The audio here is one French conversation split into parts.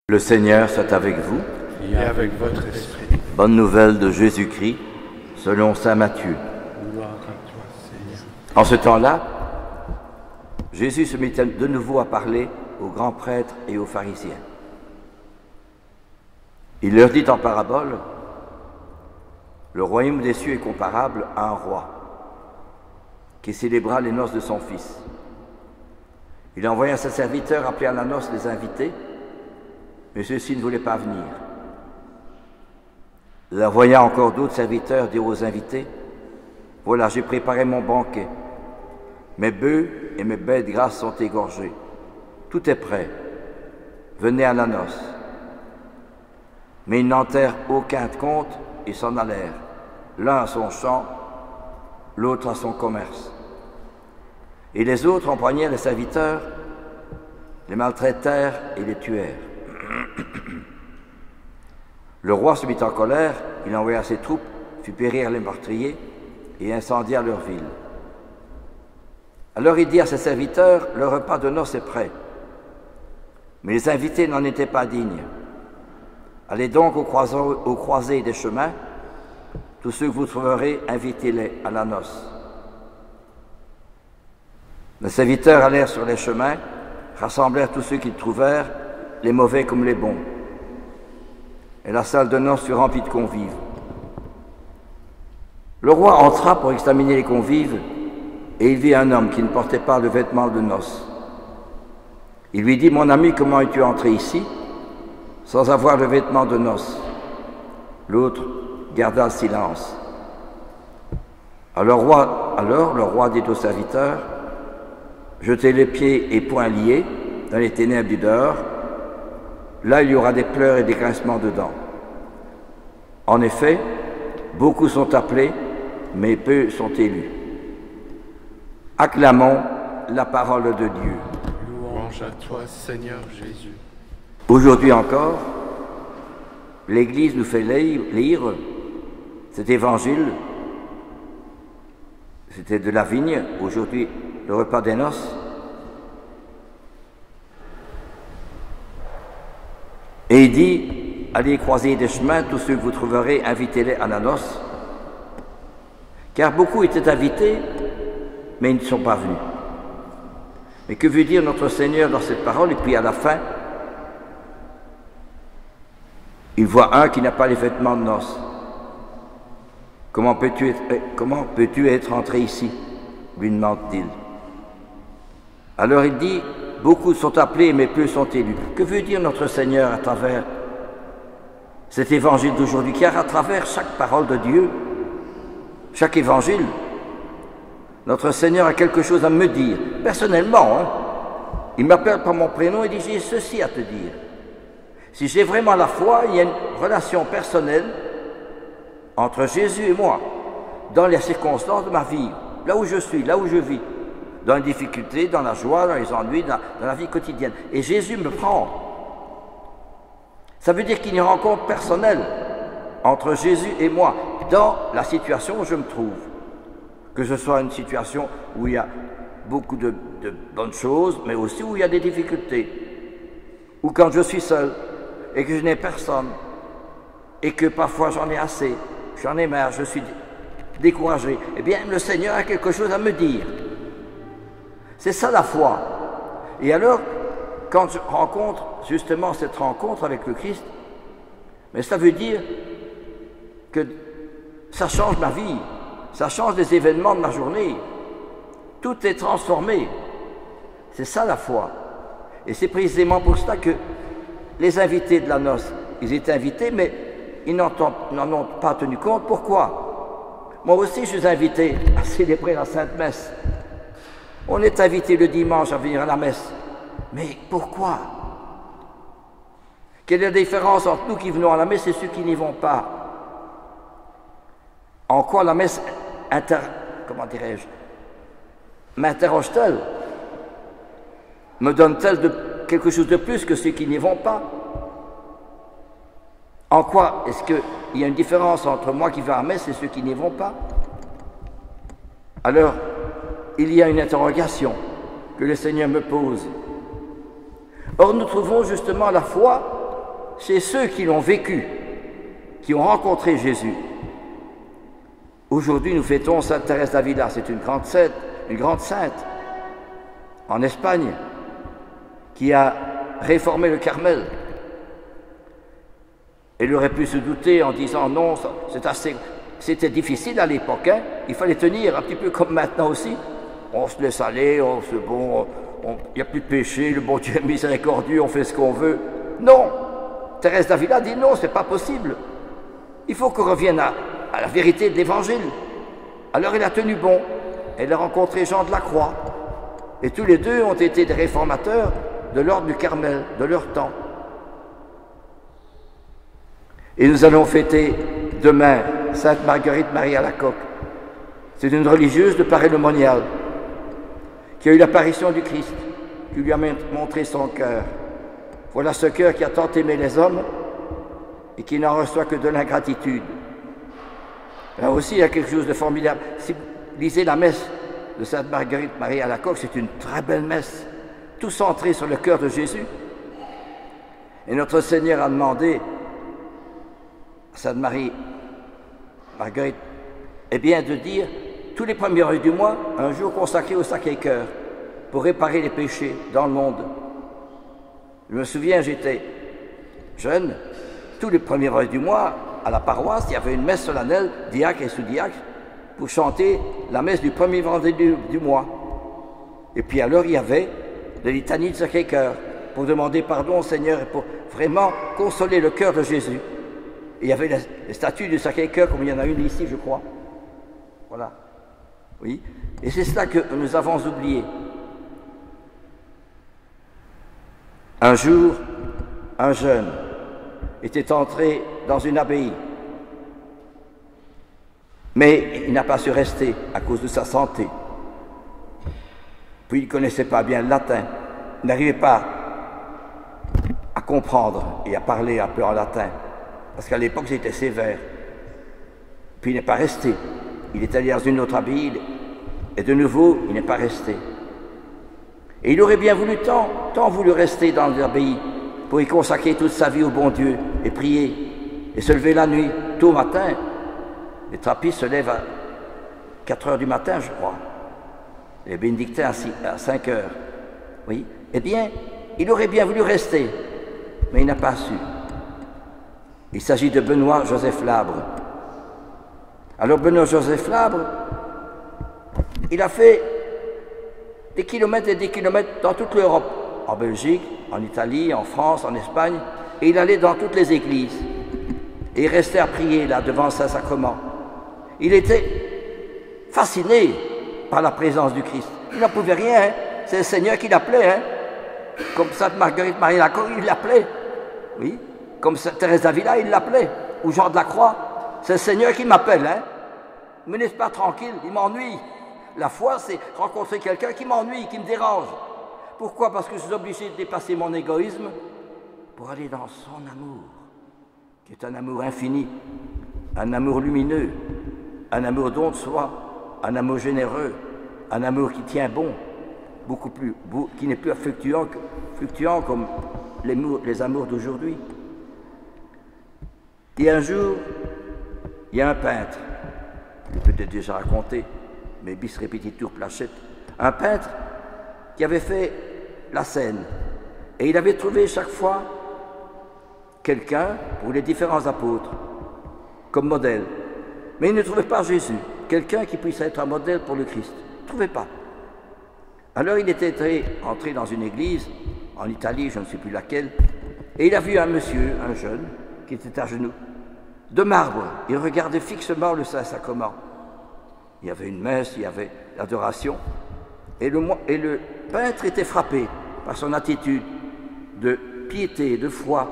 Le Seigneur soit avec vous. Et avec votre esprit. Bonne nouvelle de Jésus-Christ, selon saint Matthieu. Gloire à toi, Seigneur. En ce temps-là, Jésus se mit de nouveau à parler aux grands prêtres et aux pharisiens. Il leur dit en parabole, « Le royaume des cieux est comparable à un roi qui célébra les noces de son fils. Il envoya ses serviteurs appeler à la noce les invités, mais ceux-ci ne voulaient pas venir. Il envoya encore d'autres serviteurs dire aux invités, « Voilà, j'ai préparé mon banquet. Mes bœufs et mes bêtes grasses sont égorgés. Tout est prêt. Venez à la noce. » Mais ils n'enterrent aucun compte et s'en allèrent, l'un à son champ, l'autre à son commerce. Et les autres empoignèrent les serviteurs, les maltraitèrent et les tuèrent. Le roi se mit en colère, il envoya ses troupes, fit périr les meurtriers et incendia leur ville. Alors il dit à ses serviteurs, le repas de noces est prêt. Mais les invités n'en étaient pas dignes. Allez donc aux croisées des chemins, tous ceux que vous trouverez, invitez-les à la noce. Les serviteurs allèrent sur les chemins, rassemblèrent tous ceux qu'ils trouvèrent, les mauvais comme les bons. Et la salle de noces fut remplie de convives. Le roi entra pour examiner les convives, et il vit un homme qui ne portait pas de vêtements de noces. Il lui dit, « Mon ami, comment es-tu entré ici, sans avoir de vêtements de noces ?» L'autre garda le silence. Alors le roi dit aux serviteurs, « Jetez les pieds et poings liés dans les ténèbres du dehors. Là, il y aura des pleurs et des grincements de dents. En effet, beaucoup sont appelés, mais peu sont élus. » Acclamons la parole de Dieu. Louange à toi, Seigneur Jésus. Aujourd'hui encore, l'Église nous fait lire cet évangile. C'était de la vigne, aujourd'hui le repas des noces. Et il dit, allez croiser des chemins, tous ceux que vous trouverez, invitez-les à la noce. Car beaucoup étaient invités, mais ils ne sont pas venus. Mais que veut dire notre Seigneur dans cette parole? Et puis à la fin, il voit un qui n'a pas les vêtements de noces. Comment peux-tu être entré ici? Lui demande-t-il. Alors il dit, beaucoup sont appelés, mais peu sont élus. Que veut dire notre Seigneur à travers cet évangile d'aujourd'hui? Car à travers chaque parole de Dieu, chaque évangile, notre Seigneur a quelque chose à me dire, personnellement. Il m'appelle par mon prénom et dit, j'ai ceci à te dire. Si j'ai vraiment la foi, il y a une relation personnelle entre Jésus et moi, dans les circonstances de ma vie, là où je suis, là où je vis, dans les difficultés, dans la joie, dans les ennuis, dans la vie quotidienne. Et Jésus me prend. Ça veut dire qu'il y a une rencontre personnelle entre Jésus et moi, dans la situation où je me trouve. Que ce soit une situation où il y a beaucoup de bonnes choses, mais aussi où il y a des difficultés. Ou quand je suis seul et que je n'ai personne, et que parfois j'en ai assez, j'en ai marre, je suis découragé, eh bien le Seigneur a quelque chose à me dire. C'est ça la foi. Et alors, quand je rencontre justement cette rencontre avec le Christ, mais ça veut dire que ça change ma vie, ça change les événements de ma journée. Tout est transformé. C'est ça la foi. Et c'est précisément pour cela que les invités de la noce, ils étaient invités, mais ils n'en ont pas tenu compte. Pourquoi? Moi aussi, je suis invité à célébrer la Sainte Messe. On est invité le dimanche à venir à la messe. Mais pourquoi? Quelle est la différence entre nous qui venons à la messe et ceux qui n'y vont pas? En quoi la messe m'interroge-t-elle? Me donne-t-elle quelque chose de plus que ceux qui n'y vont pas? En quoi est-ce qu'il y a une différence entre moi qui vais à la messe et ceux qui n'y vont pas? Alors, il y a une interrogation que le Seigneur me pose. Or, nous trouvons justement la foi c'est ceux qui l'ont vécu, qui ont rencontré Jésus. Aujourd'hui, nous fêtons Sainte Thérèse d'Avila. C'est une grande sainte en Espagne qui a réformé le Carmel. Elle aurait pu se douter en disant non, c'était difficile à l'époque, hein? Il fallait tenir un petit peu comme maintenant aussi. On se laisse aller, c'est bon, il n'y a plus de péché, le bon Dieu est miséricordieux, on fait ce qu'on veut. Non, Thérèse d'Avila dit non, c'est pas possible. Il faut qu'on revienne à la vérité de l'Évangile. Alors elle a tenu bon, elle a rencontré Jean de la Croix, et tous les deux ont été des réformateurs de l'ordre du Carmel, de leur temps. Et nous allons fêter demain Sainte Marguerite Marie Alacoque. C'est une religieuse de Paray-le-Monial qui a eu l'apparition du Christ, qui lui a montré son cœur. Voilà ce cœur qui a tant aimé les hommes et qui n'en reçoit que de l'ingratitude. Là aussi, il y a quelque chose de formidable. Si vous lisez la messe de Sainte Marguerite Marie Alacoque, c'est une très belle messe, tout centré sur le cœur de Jésus. Et notre Seigneur a demandé à Sainte Marguerite, eh bien, de dire tous les premiers heures du mois, un jour consacré au Sacré-Cœur, pour réparer les péchés dans le monde. Je me souviens, j'étais jeune, tous les premiers heures du mois, à la paroisse, il y avait une messe solennelle, diacre et sous-diacre, pour chanter la messe du premier vendredi du mois. Et puis alors, il y avait la litanie du Sacré-Cœur, pour demander pardon au Seigneur et pour vraiment consoler le cœur de Jésus. Et il y avait les statues du Sacré-Cœur, comme il y en a une ici, je crois. Voilà. Oui. Et c'est cela que nous avons oublié. Un jour, un jeune était entré dans une abbaye. Mais il n'a pas su rester à cause de sa santé. Puis il ne connaissait pas bien le latin. Il n'arrivait pas à comprendre et à parler un peu en latin. Parce qu'à l'époque, c'était sévère. Puis il n'est pas resté. Il est allé dans une autre abbaye et de nouveau, il n'est pas resté. Et il aurait bien voulu tant voulu rester dans l'abbaye pour y consacrer toute sa vie au bon Dieu et prier et se lever la nuit, tôt matin. Les trappistes se lèvent à 4 heures du matin, je crois. Les bénédictins à 5 heures. Oui. Eh bien, il aurait bien voulu rester, mais il n'a pas su. Il s'agit de Benoît-Joseph Labre. Alors Benoît-Joseph Labre, il a fait des kilomètres et des kilomètres dans toute l'Europe, en Belgique, en Italie, en France, en Espagne, et il allait dans toutes les églises. Et il restait à prier là, devant Saint-Sacrement. Il était fasciné par la présence du Christ. Il n'en pouvait rien, hein. C'est le Seigneur qui l'appelait, hein. Comme Sainte Marguerite Marie Alacoque, il l'appelait. Oui. Comme Sainte Thérèse d'Avila, il l'appelait. Ou Jean de la Croix. C'est le Seigneur qui m'appelle, hein. Ne me laisse pas tranquille, il m'ennuie. La foi, c'est rencontrer quelqu'un qui m'ennuie, qui me dérange. Pourquoi? Parce que je suis obligé de dépasser mon égoïsme pour aller dans son amour, qui est un amour infini, un amour lumineux, un amour don de soi, un amour généreux, un amour qui tient bon, qui n'est plus fluctuant comme les amours d'aujourd'hui. Et un jour, il y a un peintre, je l'ai peut-être déjà raconté, mais bis repetitur placet, un peintre qui avait fait la scène, et il avait trouvé chaque fois quelqu'un pour les différents apôtres, comme modèle. Mais il ne trouvait pas Jésus, quelqu'un qui puisse être un modèle pour le Christ. Il ne trouvait pas. Alors il était entré dans une église, en Italie, je ne sais plus laquelle, et il a vu un monsieur, un jeune, qui était à genoux, de marbre. Il regardait fixement le Saint-Sacrement. Il y avait une messe, il y avait l'adoration, et le peintre était frappé par son attitude de piété, de foi,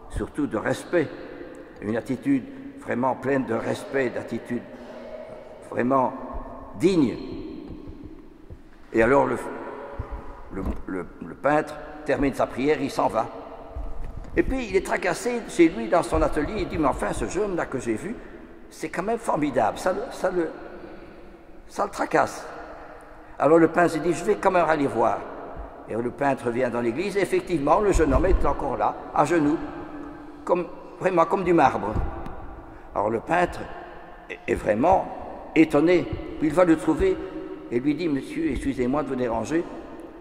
surtout de respect, une attitude vraiment pleine de respect, d'attitude vraiment digne. Et alors le peintre termine sa prière, il s'en va. Et puis il est tracassé chez lui dans son atelier, il dit, mais enfin ce jeune-là que j'ai vu, c'est quand même formidable, ça le tracasse. Alors le peintre s'est dit, je vais quand même aller voir. Et le peintre vient dans l'église, et effectivement, le jeune homme est encore là, à genoux, vraiment comme du marbre. Alors le peintre est vraiment étonné. Puis il va le trouver et lui dit, « Monsieur, excusez-moi de vous déranger,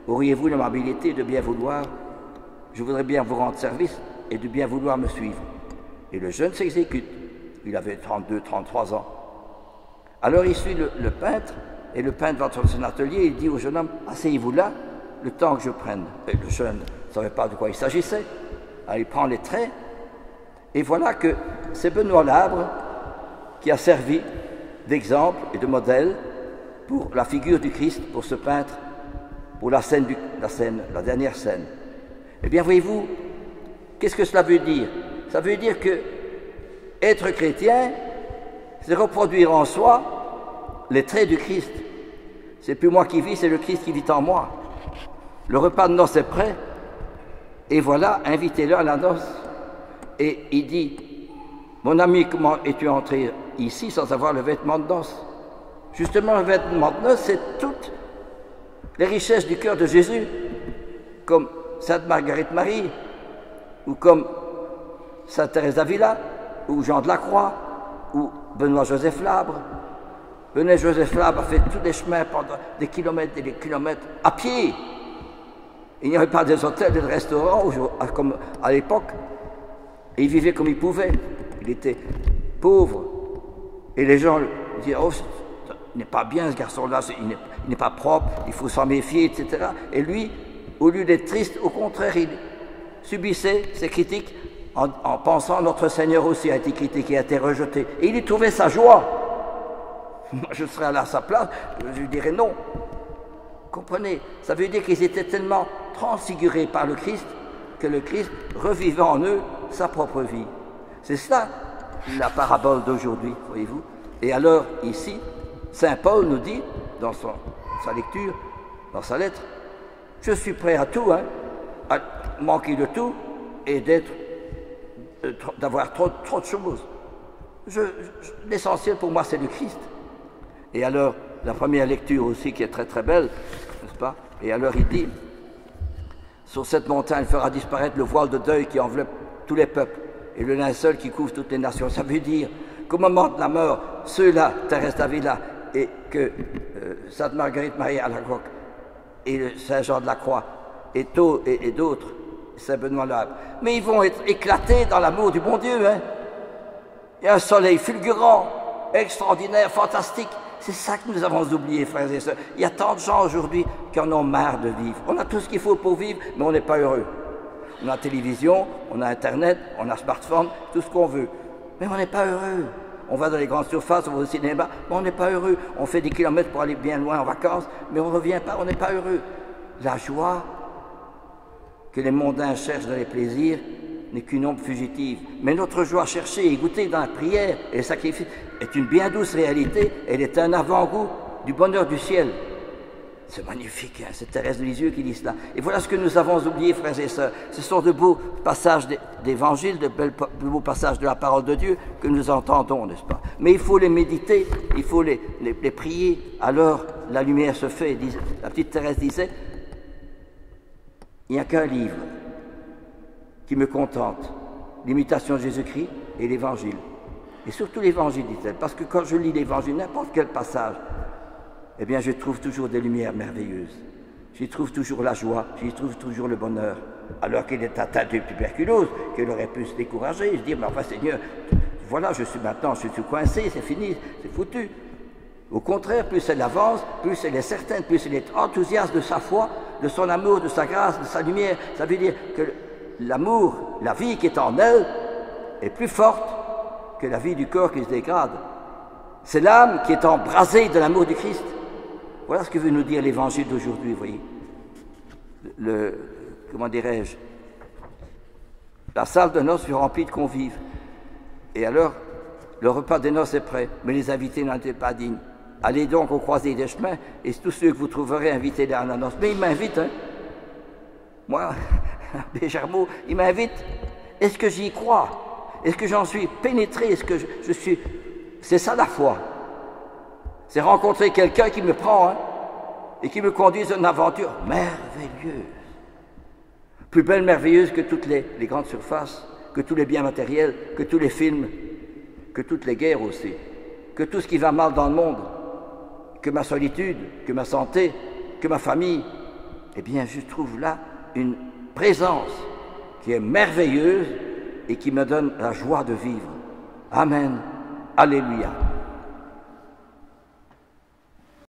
auriez-vous l'amabilité de bien vouloir, je voudrais bien vous rendre service et de bien vouloir me suivre. » Et le jeune s'exécute. Il avait 32, 33 ans. Alors il suit le peintre, et le peintre va dans son atelier, et il dit au jeune homme, « Asseyez-vous là, le temps que je prenne. » Et le jeune ne savait pas de quoi il s'agissait. Alors il prend les traits, et voilà que c'est Benoît Labre qui a servi d'exemple et de modèle pour la figure du Christ, pour ce peintre, pour la dernière scène. Eh bien, voyez-vous, qu'est-ce que cela veut dire? Ça veut dire que être chrétien, c'est reproduire en soi les traits du Christ. C'est plus moi qui vis, c'est le Christ qui vit en moi. Le repas de noces est prêt, et voilà, invitez-le à la noce. Et il dit, « Mon ami, comment es-tu entré ici sans avoir le vêtement de noces ?» Justement, le vêtement de noces, c'est toutes les richesses du cœur de Jésus, comme Sainte Marguerite Marie, ou comme Sainte Thérèse d'Avila, ou Jean de la Croix, ou Benoît-Joseph Labre. Benoît-Joseph Labre a fait tous les chemins pendant des kilomètres et des kilomètres à pied. Il n'y avait pas des hôtels, des restaurants, comme à l'époque. Et il vivait comme il pouvait. Il était pauvre. Et les gens disaient, « Oh, il n'est pas bien ce garçon-là, il n'est pas propre, il faut s'en méfier, etc. » Et lui, au lieu d'être triste, au contraire, il subissait ces critiques en pensant notre Seigneur aussi a été critiqué, a été rejeté. Et il y trouvait sa joie. Moi, je serais à sa place, je lui dirais non. Comprenez, ça veut dire qu'ils étaient tellement transfigurés par le Christ que le Christ revivait en eux sa propre vie. C'est ça la parabole d'aujourd'hui, voyez-vous. Et alors, ici, Saint Paul nous dit, dans sa lecture, dans sa lettre, « Je suis prêt à tout, à manquer de tout et d'avoir trop de choses. L'essentiel pour moi, c'est le Christ. » Et alors, la première lecture aussi qui est très très belle, n'est-ce pas? Et alors il dit, « Sur cette montagne fera disparaître le voile de deuil qui enveloppe tous les peuples et le linceul qui couvre toutes les nations. » Ça veut dire qu'au moment de la mort, ceux-là, Thérèse d'Avila et que Sainte Marguerite Marie à la Croix et Saint Jean de la Croix et d'autres, Saint Benoît Labre, mais ils vont être éclatés dans l'amour du bon Dieu. Il y a un soleil fulgurant, extraordinaire, fantastique. C'est ça que nous avons oublié, frères et sœurs. Il y a tant de gens aujourd'hui qui en ont marre de vivre. On a tout ce qu'il faut pour vivre, mais on n'est pas heureux. On a la télévision, on a Internet, on a un smartphone, tout ce qu'on veut. Mais on n'est pas heureux. On va dans les grandes surfaces, on va au cinéma, mais on n'est pas heureux. On fait des kilomètres pour aller bien loin en vacances, mais on ne revient pas, on n'est pas heureux. La joie que les mondains cherchent dans les plaisirs n'est qu'une ombre fugitive. Mais notre joie cherchée et goûtée dans la prière et le sacrifice est une bien douce réalité. Elle est un avant-goût du bonheur du ciel. C'est magnifique, c'est Thérèse de Lisieux qui dit cela. Et voilà ce que nous avons oublié, frères et sœurs. Ce sont de beaux passages d'évangile, de beaux passages de la parole de Dieu que nous entendons, n'est-ce pas? Mais il faut les méditer, il faut les prier. Alors la lumière se fait. La petite Thérèse disait, il n'y a qu'un livre qui me contente, l'imitation de Jésus-Christ et l'Évangile. Et surtout l'Évangile, dit-elle, parce que quand je lis l'Évangile, n'importe quel passage, eh bien, je trouve toujours des lumières merveilleuses. J'y trouve toujours la joie, j'y trouve toujours le bonheur. Alors qu'il est atteint de tuberculose, qu'il aurait pu se décourager, et se dire, mais enfin Seigneur, voilà, je suis coincé, c'est fini, c'est foutu. Au contraire, plus elle avance, plus elle est certaine, plus elle est enthousiaste de sa foi, de son amour, de sa grâce, de sa lumière. Ça veut dire que l'amour, la vie qui est en elle, est plus forte que la vie du corps qui se dégrade. C'est l'âme qui est embrasée de l'amour du Christ. Voilà ce que veut nous dire l'évangile d'aujourd'hui, vous voyez. Comment dirais-je? La salle de noces fut remplie de convives. Et alors, le repas des noces est prêt, mais les invités n'en étaient pas dignes. Allez donc au croisé des chemins, et tous ceux que vous trouverez invités à la noce. Mais il m'invite, Moi, Abbé Germaud, il m'invite. Est-ce que j'y crois? Est-ce que j'en suis pénétré? Est-ce que je suis... C'est ça la foi. C'est rencontrer quelqu'un qui me prend, et qui me conduisent à une aventure merveilleuse. Plus belle, merveilleuse que toutes les grandes surfaces, que tous les biens matériels, que tous les films, que toutes les guerres aussi, que tout ce qui va mal dans le monde, que ma solitude, que ma santé, que ma famille. Eh bien, je trouve là une présence qui est merveilleuse et qui me donne la joie de vivre. Amen. Alléluia.